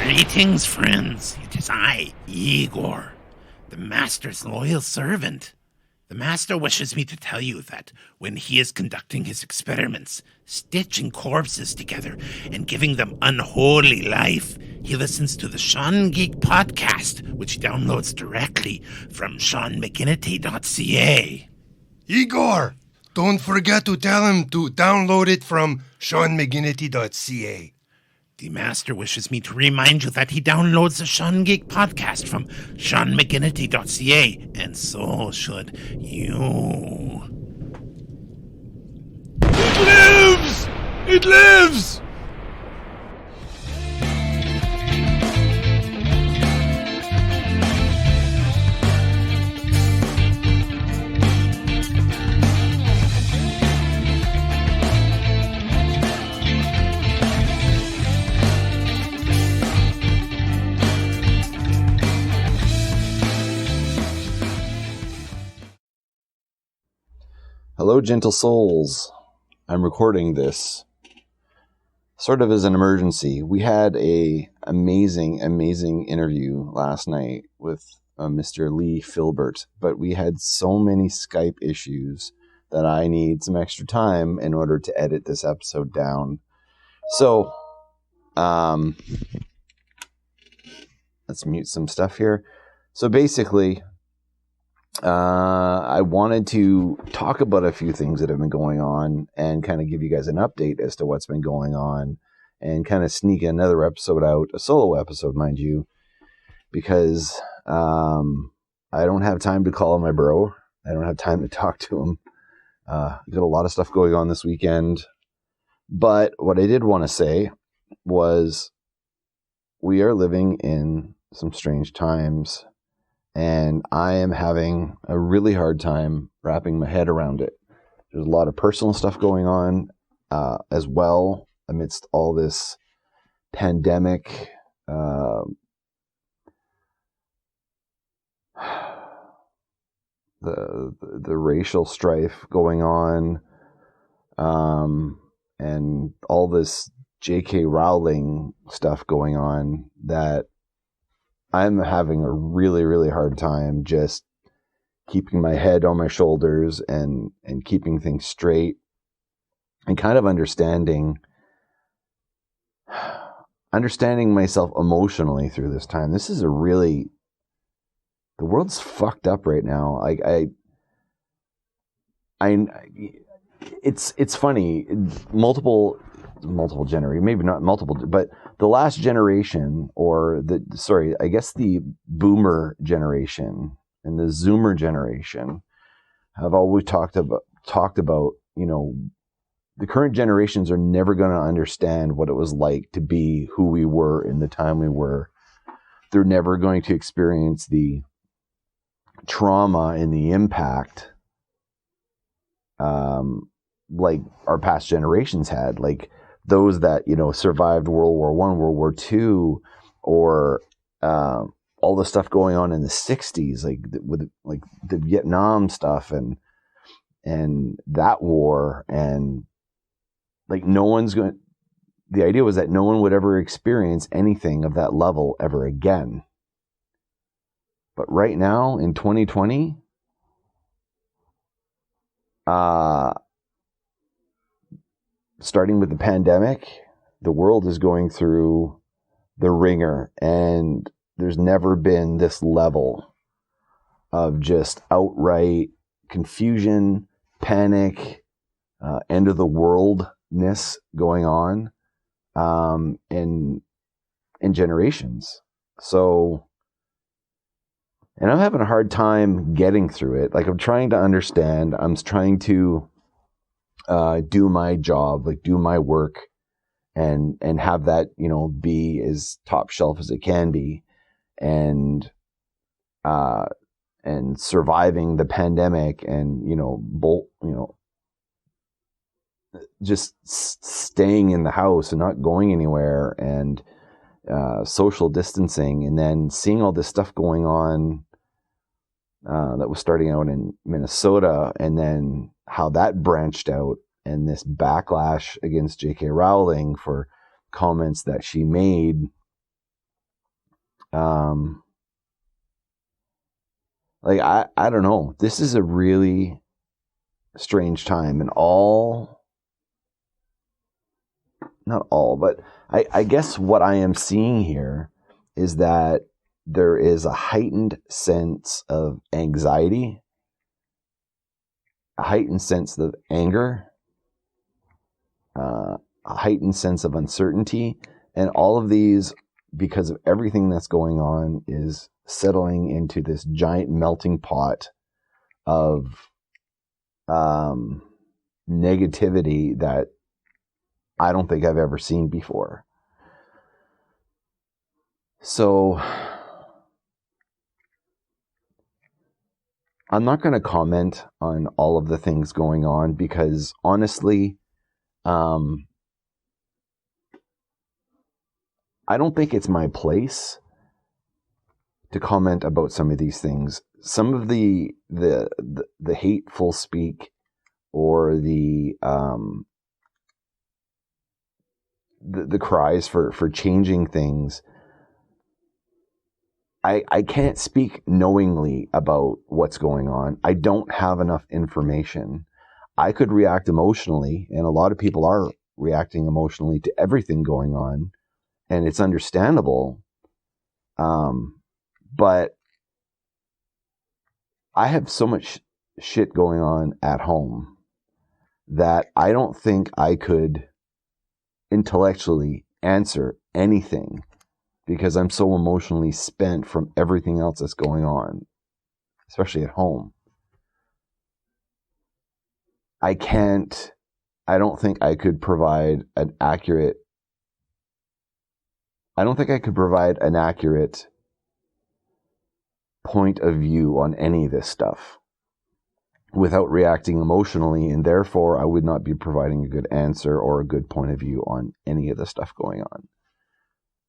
Greetings, friends. It is I, Igor, the Master's loyal servant. The Master wishes me to tell you that when he is conducting his experiments, stitching corpses together and giving them unholy life, he listens to the SeanGeek podcast, which he downloads directly from SeanMcGinity.ca. Igor, don't forget to tell him to download it from SeanMcGinity.ca. The Master wishes me to remind you that he downloads the SeanGeek podcast from SeanMcGinity.ca, and so should you. It lives! It lives! Hello, gentle souls. I'm recording this sort of as an emergency. We had a amazing interview last night with Mr. Lee Filbert, but we had so many Skype issues that I need some extra time in order to edit this episode down. So, let's mute some stuff here. So basically, I wanted to talk about a few things that have been going on and kind of give you guys an update as to what's been going on and kind of sneak another episode out, a solo episode, mind you, because I don't have time to call my bro. I don't have time to talk to him. Got a lot of stuff going on this weekend. But what I did want to say was we are living in some strange times. And I am having a really hard time wrapping my head around it. There's a lot of personal stuff going on as well amidst all this pandemic. The racial strife going on, and all this JK Rowling stuff going on that I'm having a really hard time just keeping my head on my shoulders and keeping things straight and kind of understanding myself emotionally through this time. This is the world's fucked up right now. It's funny. Multiple generation, maybe not multiple, but the last generation, or I guess the boomer generation and the zoomer generation have always talked about, the current generations are never going to understand what it was like to be who we were in the time we were. They're never going to experience the trauma and the impact like our past generations had, like those that, survived World War I, World War II, or all the stuff going on in the 60s, with the Vietnam stuff and that war. And the idea was that no one would ever experience anything of that level ever again. But right now in 2020, starting with the pandemic, the world is going through the ringer, and there's never been this level of just outright confusion, panic, end of the worldness going on in generations. So, and I'm having a hard time getting through it. I'm trying to understand. I'm trying to do my job, do my work, and have that, be as top shelf as it can be, and surviving the pandemic, and just staying in the house and not going anywhere, and social distancing, and then seeing all this stuff going on that was starting out in Minnesota, and then how that branched out, and this backlash against JK Rowling for comments that she made Like, I don't know. This is a really strange time, and not all, but I guess what I am seeing here is that there is a heightened sense of anxiety, a heightened sense of anger, a heightened sense of uncertainty, and all of these, because of everything that's going on, is settling into this giant melting pot of negativity that I don't think I've ever seen before. So I'm not going to comment on all of the things going on because honestly, I don't think it's my place to comment about some of these things. Some of the hateful speak or the cries for changing things, I can't speak knowingly about what's going on. I don't have enough information. I could react emotionally, and a lot of people are reacting emotionally to everything going on, and it's understandable. But I have so much shit going on at home that I don't think I could intellectually answer anything because I'm so emotionally spent from everything else that's going on, especially at home. I don't think I could provide an accurate point of view on any of this stuff without reacting emotionally, and therefore I would not be providing a good answer or a good point of view on any of the stuff going on.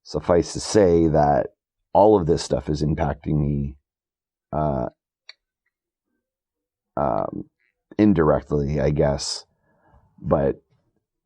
Suffice to say that all of this stuff is impacting me indirectly, I guess, but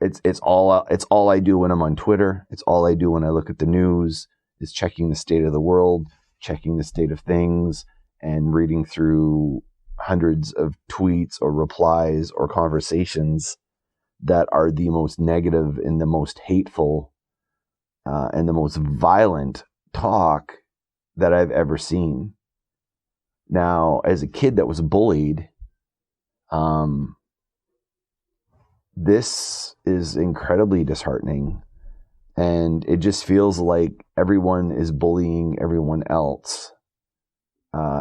it's all I do when I'm on Twitter. It's all I do when I look at the news, is checking the state of the world, checking the state of things, and reading through hundreds of tweets or replies or conversations that are the most negative and the most hateful and the most violent talk that I've ever seen. Now, as a kid that was bullied, this is incredibly disheartening, and it just feels like everyone is bullying everyone else.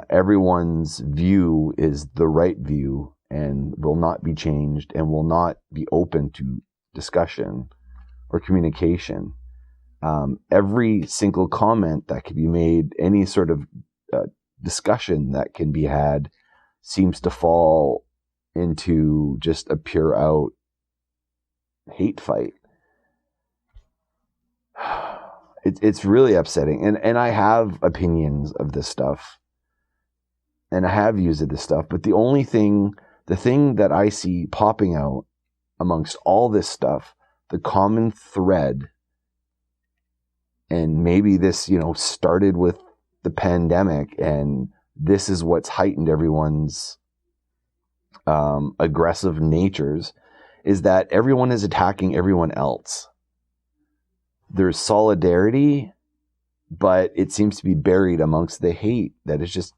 Everyone's view is the right view and will not be changed and will not be open to discussion or communication. Every single comment that can be made, any sort of discussion that can be had, seems to fall into just a pure out hate fight. It's really upsetting, and I have opinions of this stuff, and I have used this stuff, but the thing that I see popping out amongst all this stuff, the common thread, and maybe this, started with the pandemic, and this is what's heightened everyone's aggressive natures, is that everyone is attacking everyone else. There's solidarity, but it seems to be buried amongst the hate that is just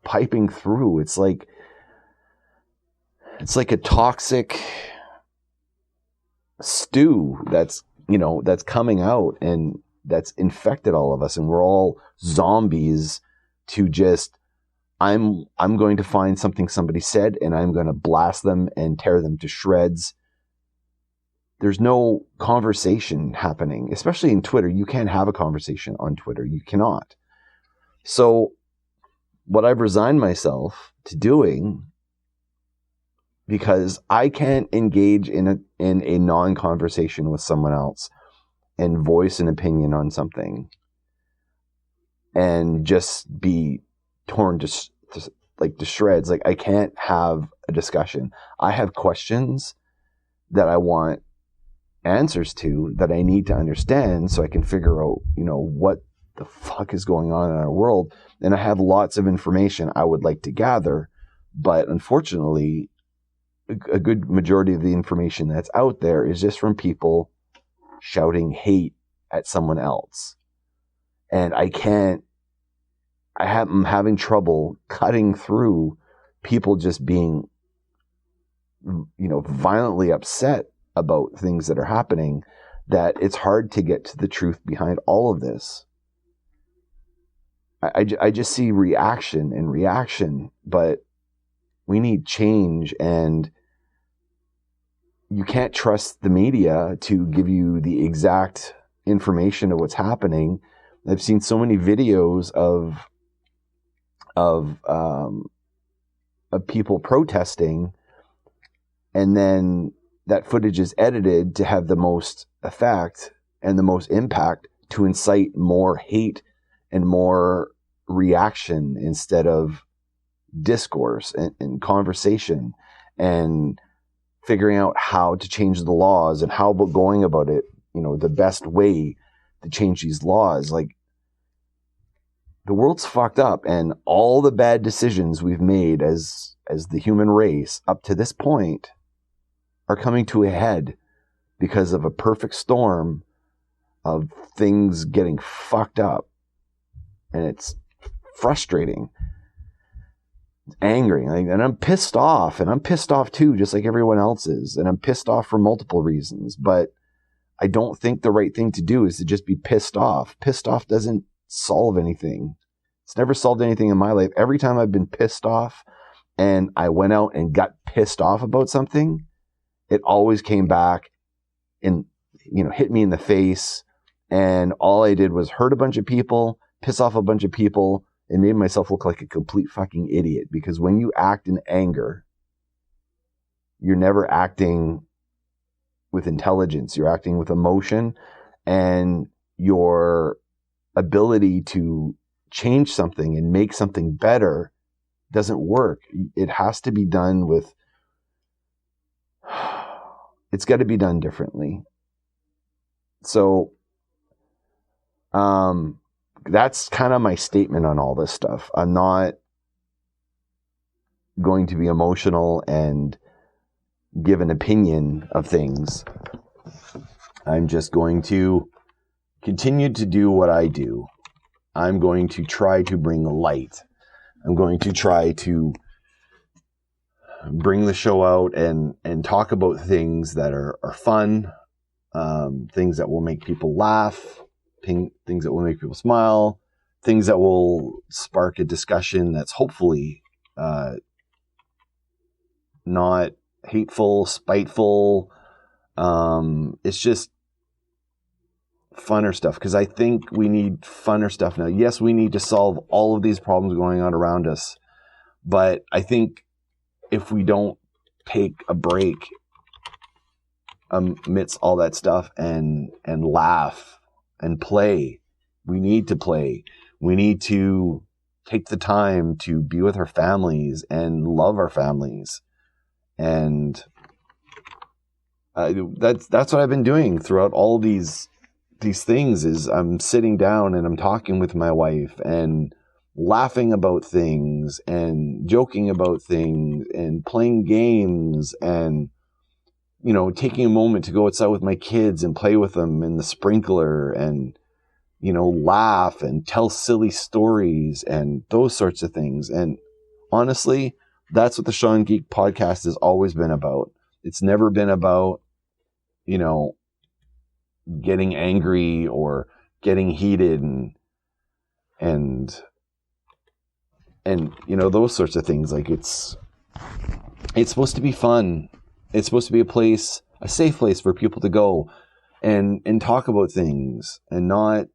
piping through. It's like a toxic stew that's coming out and that's infected all of us, and we're all zombies to just, I'm going to find something somebody said and I'm going to blast them and tear them to shreds. There's no conversation happening, especially in Twitter. You can't have a conversation on Twitter. You cannot. So what I've resigned myself to doing, because I can't engage in a non-conversation with someone else and voice an opinion on something and just be torn to shreds. Like, I can't have a discussion. I have questions that I want answers to, that I need to understand so I can figure out, what the fuck is going on in our world. And I have lots of information I would like to gather, but unfortunately, a good majority of the information that's out there is just from people shouting hate at someone else. And I'm having trouble cutting through people just being, violently upset about things that are happening, that it's hard to get to the truth behind all of this. I just see reaction, but we need change, and you can't trust the media to give you the exact information of what's happening. I've seen so many videos of people protesting, and then that footage is edited to have the most effect and the most impact to incite more hate and more reaction instead of discourse and conversation and figuring out how to change the laws and how about going about it, the best way to change these laws. Like, the world's fucked up, and all the bad decisions we've made as the human race up to this point are coming to a head because of a perfect storm of things getting fucked up. And it's frustrating. It's angry. And I'm pissed off. And I'm pissed off too, just like everyone else is. And I'm pissed off for multiple reasons. But I don't think the right thing to do is to just be pissed off. Pissed off doesn't solve anything. It's never solved anything in my life. Every time I've been pissed off and I went out and got pissed off about something, it always came back and, hit me in the face. And all I did was hurt a bunch of people, piss off a bunch of people, and made myself look like a complete fucking idiot. Because when you act in anger, you're never acting with intelligence. You're acting with emotion, and your ability to change something and make something better doesn't work. It has to be done with, it's got to be done differently. So, that's kind of my statement on all this stuff. I'm not going to be emotional and give an opinion of things. I'm just going to continue to do what I do. I'm going to try to bring light. I'm going to try to bring the show out and talk about things that are fun, things that will make people laugh, things that will make people smile, things that will spark a discussion that's hopefully not hateful, spiteful. It's just funner stuff, because I think we need funner stuff now. Yes, we need to solve all of these problems going on around us, but I think if we don't take a break amidst all that stuff and laugh and play, we need to play. We need to take the time to be with our families and love our families. And that's what I've been doing throughout all these things, is I'm sitting down and I'm talking with my wife and laughing about things and joking about things and playing games and, taking a moment to go outside with my kids and play with them in the sprinkler and, laugh and tell silly stories and those sorts of things. And honestly, that's what the SeanGeek podcast has always been about. It's never been about, getting angry or getting heated and those sorts of things. Like, it's supposed to be fun. It's supposed to be a safe place for people to go and talk about things and not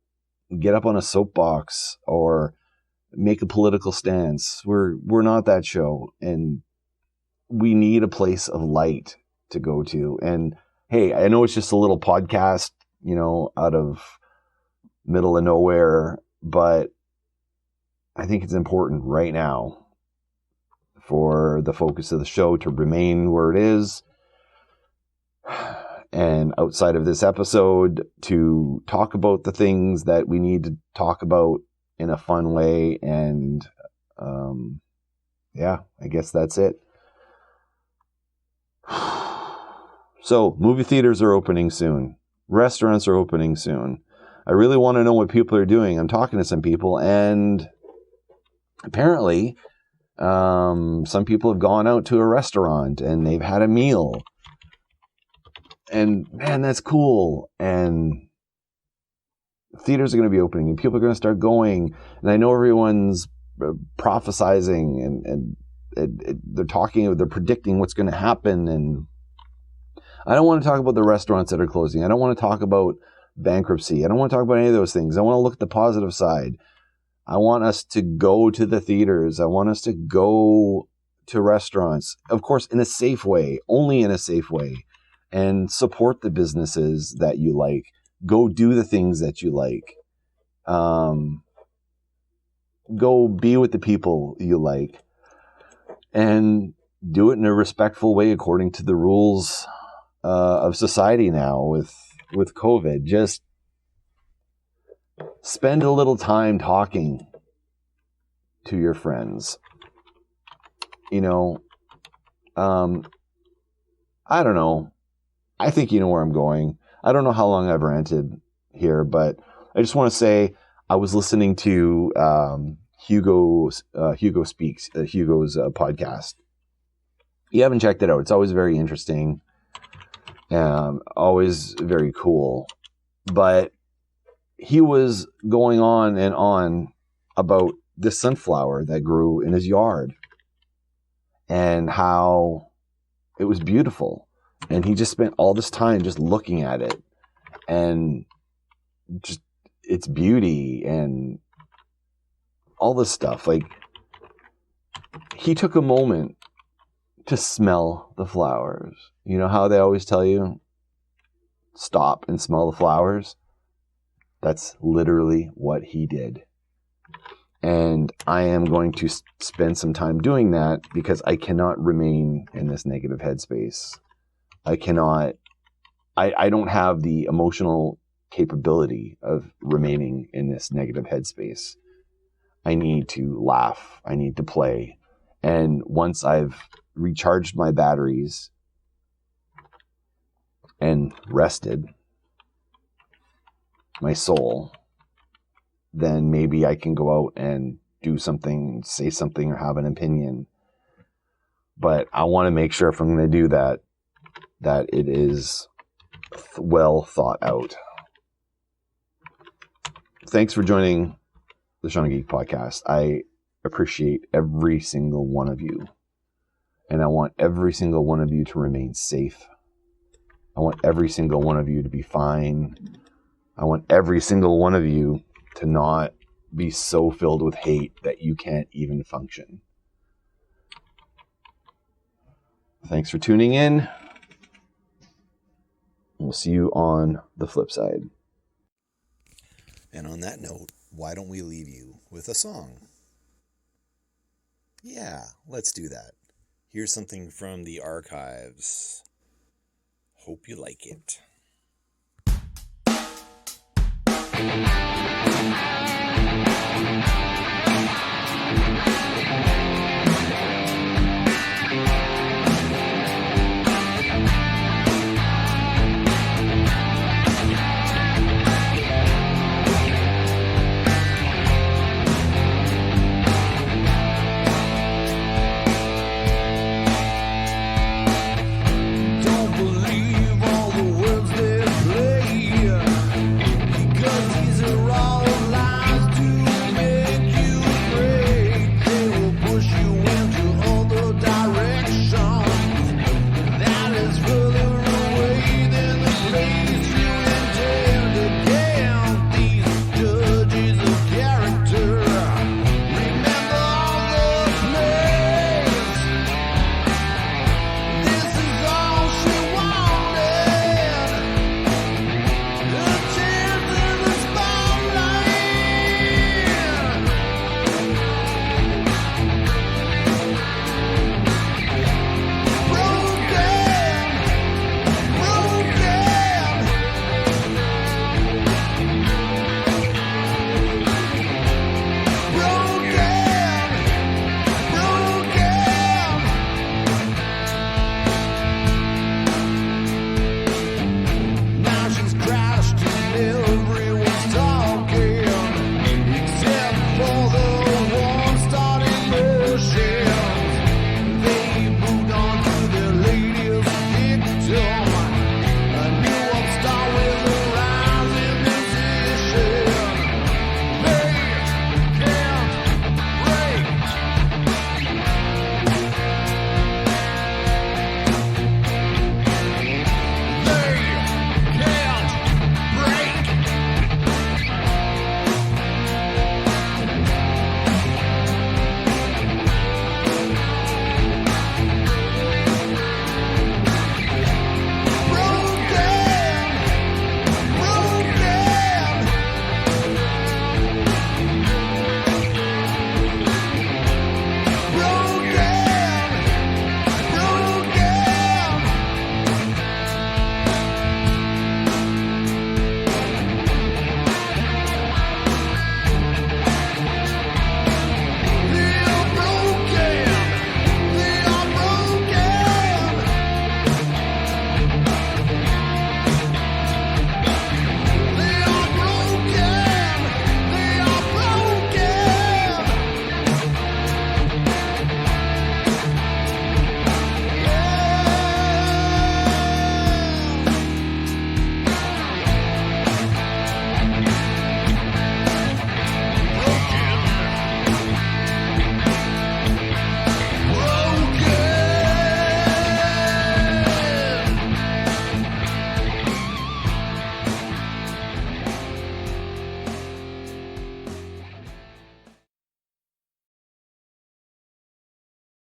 get up on a soapbox or make a political stance. We're not that show, and we need a place of light to go to. And hey, I know it's just a little podcast, out of middle of nowhere, but I think it's important right now for the focus of the show to remain where it is. and outside of this episode to talk about the things that we need to talk about in a fun way. And yeah, I guess that's it. So movie theaters are opening soon. Restaurants are opening soon. I really want to know what people are doing. I'm talking to some people, and apparently some people have gone out to a restaurant and they've had a meal. And man, that's cool. And theaters are going to be opening and people are going to start going. And I know everyone's prophesizing and they're predicting what's going to happen. And I don't want to talk about the restaurants that are closing. I don't want to talk about bankruptcy. I don't want to talk about any of those things. I want to look at the positive side. I want us to go to the theaters. I want us to go to restaurants, of course, in a safe way, only in a safe way, and support the businesses that you like. Go do the things that you like. Go be with the people you like, and do it in a respectful way according to the rules of society now with COVID. Just spend a little time talking to your friends. You know, I don't know. I think you know where I'm going. I don't know how long I've ranted here, but I just want to say I was listening to Hugo's podcast. You haven't checked it out. It's always very interesting. Always very cool. But he was going on and on about this sunflower that grew in his yard and how it was beautiful. And he just spent all this time just looking at it and just its beauty and all this stuff. Like, he took a moment to smell the flowers. You know how they always tell you, stop and smell the flowers? That's literally what he did. And I am going to spend some time doing that because I cannot remain in this negative headspace. I don't have the emotional capability of remaining in this negative headspace. I need to laugh. I need to play. And once I've recharged my batteries and rested my soul, then maybe I can go out and do something, say something, or have an opinion. But I want to make sure if I'm going to do that, that it is well thought out. Thanks for joining the Sean and Geek podcast. I appreciate every single one of you. And I want every single one of you to remain safe. I want every single one of you to be fine. I want every single one of you to not be so filled with hate that you can't even function. Thanks for tuning in. We'll see you on the flip side. And on that note, why don't we leave you with a song? Yeah, let's do that. Here's something from the archives. Hope you like it.